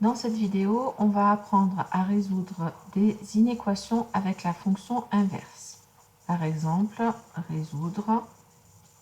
Dans cette vidéo, on va apprendre à résoudre des inéquations avec la fonction inverse. Par exemple, résoudre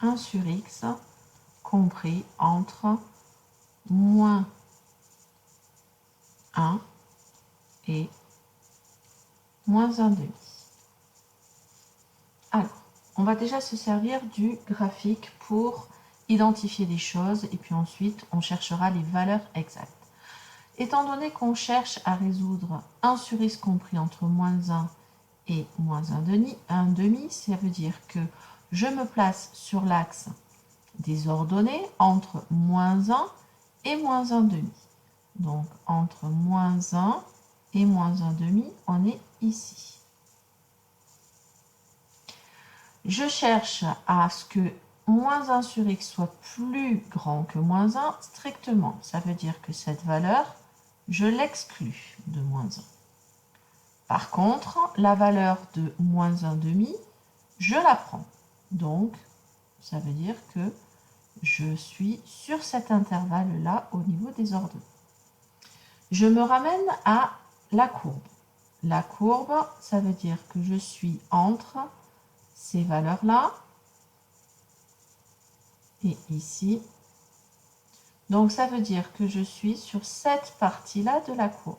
1 sur x compris entre moins 1 et moins 1 demi. Alors, on va déjà se servir du graphique pour identifier des choses et puis ensuite on cherchera les valeurs exactes. Étant donné qu'on cherche à résoudre 1 sur x compris entre moins 1 et moins 1 demi, ça veut dire que je me place sur l'axe des ordonnées entre moins 1 et moins 1 demi. Donc entre moins 1 et moins 1 demi, on est ici. Je cherche à ce que moins 1 sur x soit plus grand que moins 1 strictement. Ça veut dire que cette valeur, je l'exclus de moins 1. Par contre, la valeur de moins 1 demi, je la prends. Donc, ça veut dire que je suis sur cet intervalle-là au niveau des ordonnées. Je me ramène à la courbe. La courbe, ça veut dire que je suis entre ces valeurs-là et ici. Donc, ça veut dire que je suis sur cette partie-là de la courbe.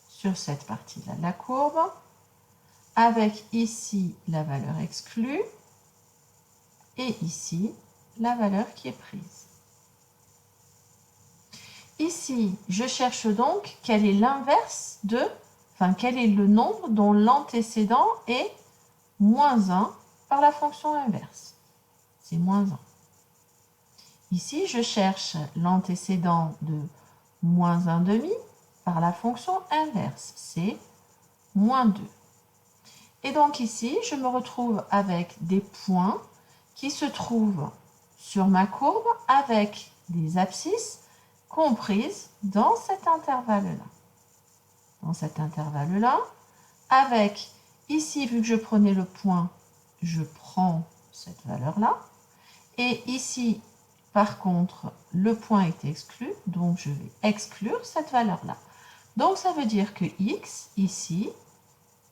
Sur cette partie-là de la courbe, avec ici la valeur exclue et ici la valeur qui est prise. Ici, je cherche donc quel est l'inverse de, quel est le nombre dont l'antécédent est moins 1 par la fonction inverse. C'est moins 1. Ici, je cherche l'antécédent de moins 1 demi par la fonction inverse. C'est moins 2. Et donc ici, je me retrouve avec des points qui se trouvent sur ma courbe avec des abscisses comprises dans cet intervalle-là. Dans cet intervalle-là, avec ici, vu que je prenais le point, je prends cette valeur-là. Et ici, par contre, le point est exclu, donc je vais exclure cette valeur-là. Donc ça veut dire que x, ici,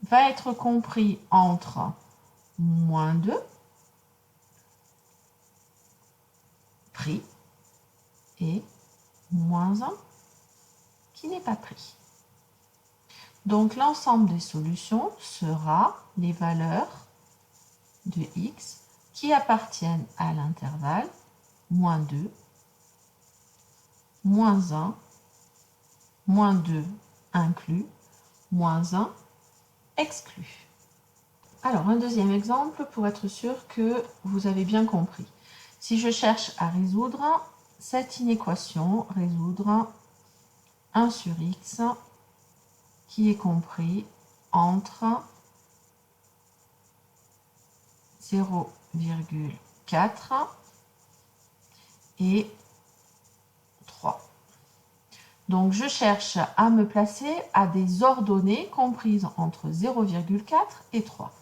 va être compris entre moins 2 pris et moins 1 qui n'est pas pris. Donc l'ensemble des solutions sera les valeurs de x qui appartiennent à l'intervalle moins 2, moins 1, moins 2 inclus, moins 1 exclu. Alors, un deuxième exemple pour être sûr que vous avez bien compris. Si je cherche à résoudre cette inéquation, résoudre 1 sur x qui est compris entre 0,4 et 3. Donc, je cherche à me placer à des ordonnées comprises entre 0,4 et 3.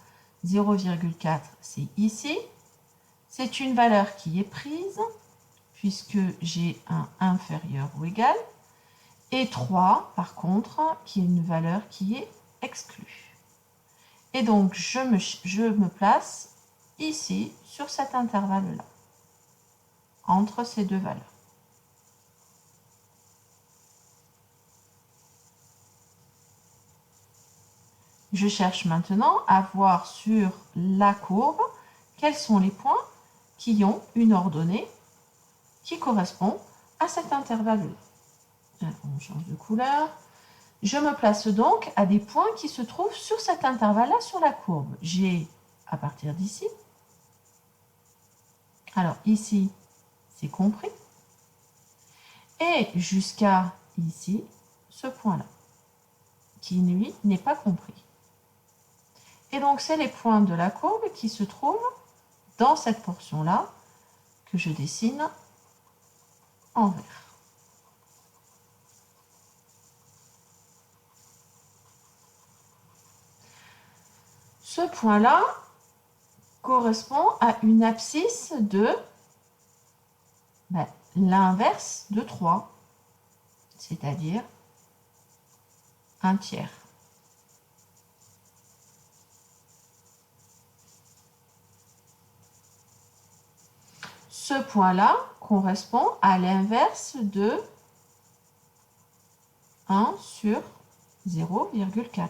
0,4, c'est ici. C'est une valeur qui est prise, puisque j'ai un inférieur ou égal. Et 3, par contre, qui est une valeur qui est exclue. Et donc, je me place ici, sur cet intervalle-là, entre ces deux valeurs. Je cherche maintenant à voir sur la courbe quels sont les points qui ont une ordonnée qui correspond à cet intervalle-là. On change de couleur. Je me place donc à des points qui se trouvent sur cet intervalle-là sur la courbe. J'ai à partir d'ici. Alors ici, c'est compris. Et jusqu'à ici, ce point-là, qui lui n'est pas compris. Et donc, c'est les points de la courbe qui se trouvent dans cette portion-là que je dessine en vert. Ce point-là correspond à une abscisse de l'inverse de 3. c'est-à-dire 1/3. Ce point-là correspond à l'inverse de 1 sur 0,4.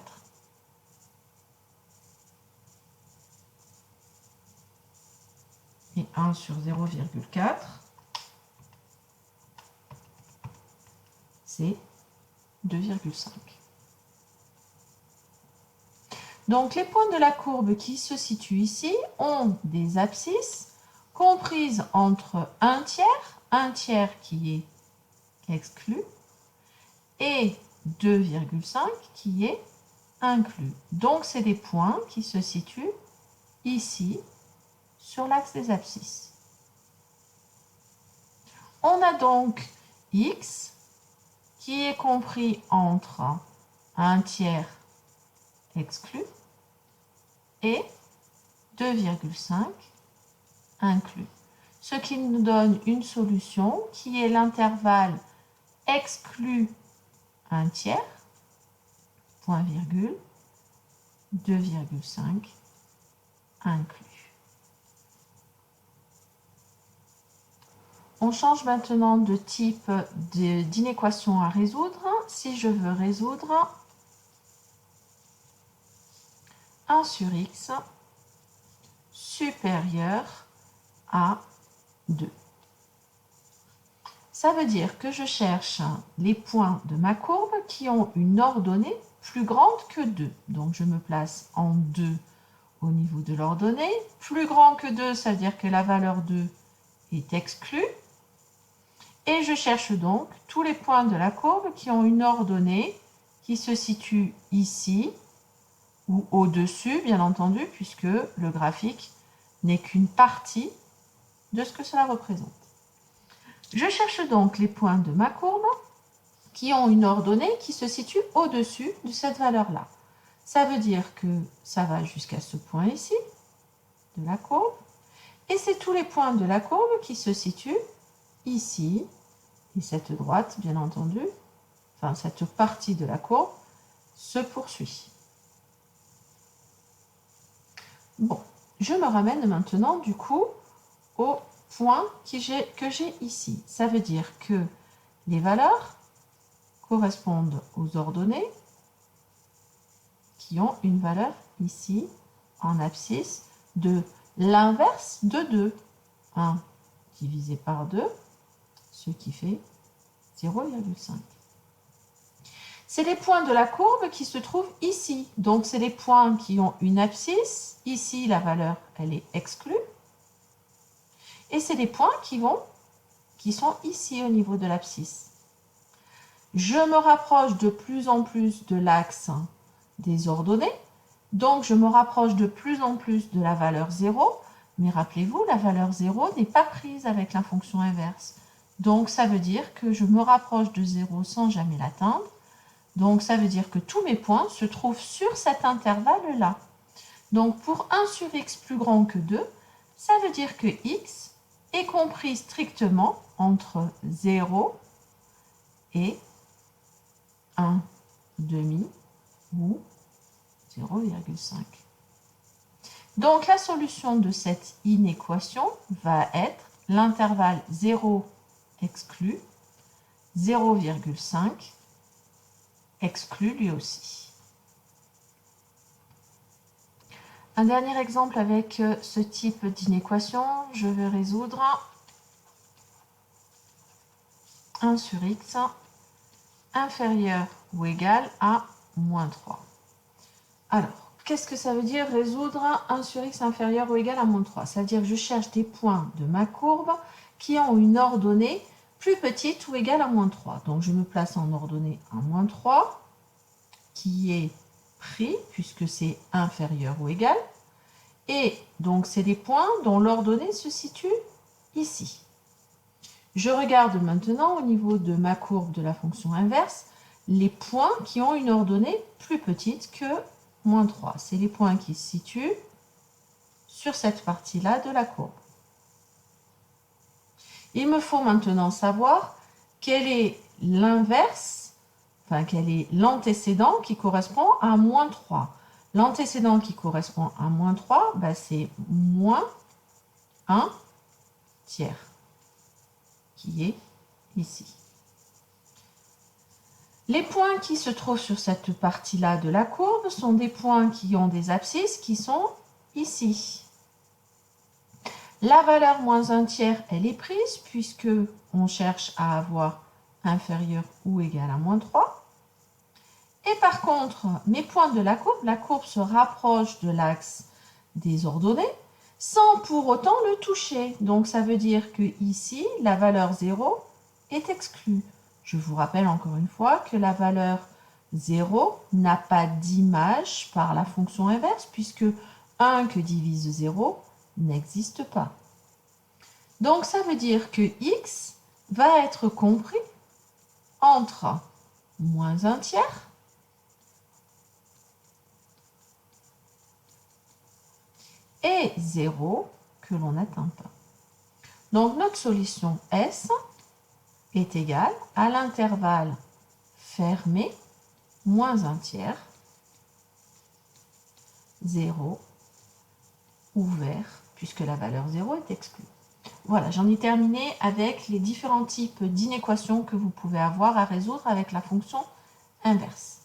Et 1 sur 0,4, c'est 2,5. Donc les points de la courbe qui se situent ici ont des abscisses comprises entre 1/3 qui est exclu, et 2,5 qui est inclus. Donc c'est des points qui se situent ici sur l'axe des abscisses. On a donc x qui est compris entre 1/3 exclu et 2,5 inclus. Ce qui nous donne une solution qui est l'intervalle exclu 1/3, point virgule, 2,5 inclus. On change maintenant de type d'inéquation à résoudre. Si je veux résoudre 1 sur x supérieur à 2. Ça veut dire que je cherche les points de ma courbe qui ont une ordonnée plus grande que 2. Donc je me place en 2 au niveau de l'ordonnée. Plus grand que 2, ça veut dire que la valeur 2 est exclue. Et je cherche donc tous les points de la courbe qui ont une ordonnée qui se situe ici ou au-dessus, bien entendu, puisque le graphique n'est qu'une partie de ce que cela représente. Je cherche donc les points de ma courbe qui ont une ordonnée qui se situe au-dessus de cette valeur-là. Ça veut dire que ça va jusqu'à ce point ici de la courbe. Et c'est tous les points de la courbe qui se situent ici. Et cette droite, bien entendu, enfin cette partie de la courbe, se poursuit. Bon, je me ramène maintenant du coup au point que j'ai ici. Ça veut dire que les valeurs correspondent aux ordonnées qui ont une valeur ici en abscisse de l'inverse de 2. 1 divisé par 2, ce qui fait 0,5. C'est les points de la courbe qui se trouvent ici. Donc, c'est les points qui ont une abscisse. Ici, la valeur, elle est exclue. Et c'est les points qui sont ici au niveau de l'abscisse. Je me rapproche de plus en plus de l'axe des ordonnées. Donc, je me rapproche de plus en plus de la valeur 0. Mais rappelez-vous, la valeur 0 n'est pas prise avec la fonction inverse. Donc, ça veut dire que je me rapproche de 0 sans jamais l'atteindre. Donc, ça veut dire que tous mes points se trouvent sur cet intervalle-là. Donc, pour 1 sur x plus grand que 2, ça veut dire que x est compris strictement entre 0 et 1 demi ou 0,5. Donc, la solution de cette inéquation va être l'intervalle 0 exclu, 0,5 exclu lui aussi. Un dernier exemple avec ce type d'inéquation, je vais résoudre 1 sur x inférieur ou égal à moins 3. Alors, qu'est-ce que ça veut dire résoudre 1 sur x inférieur ou égal à moins 3? Ça veut dire que je cherche des points de ma courbe qui ont une ordonnée plus petite ou égale à moins 3. Donc, je me place en ordonnée à moins 3, qui est pris, puisque c'est inférieur ou égal. Et donc, c'est des points dont l'ordonnée se situe ici. Je regarde maintenant au niveau de ma courbe de la fonction inverse, les points qui ont une ordonnée plus petite que moins 3. C'est les points qui se situent sur cette partie-là de la courbe. Il me faut maintenant savoir quelle est l'inverse, enfin quel est l'antécédent qui correspond à moins 3. L'antécédent qui correspond à moins 3, bah, c'est moins 1 tiers, qui est ici. Les points qui se trouvent sur cette partie-là de la courbe sont des points qui ont des abscisses qui sont ici. La valeur moins 1 tiers, elle est prise puisque on cherche à avoir inférieur ou égal à moins 3. Et par contre, mes points de la courbe se rapproche de l'axe des ordonnées sans pour autant le toucher. Donc ça veut dire que ici, la valeur 0 est exclue. Je vous rappelle encore une fois que la valeur 0 n'a pas d'image par la fonction inverse puisque 1 que divise 0 n'existe pas. Donc ça veut dire que x va être compris entre moins 1 tiers et 0 que l'on n'atteint pas. Donc notre solution S est égale à l'intervalle fermé moins 1 tiers, 0 ouvert, puisque la valeur 0 est exclue. Voilà, j'en ai terminé avec les différents types d'inéquations que vous pouvez avoir à résoudre avec la fonction inverse.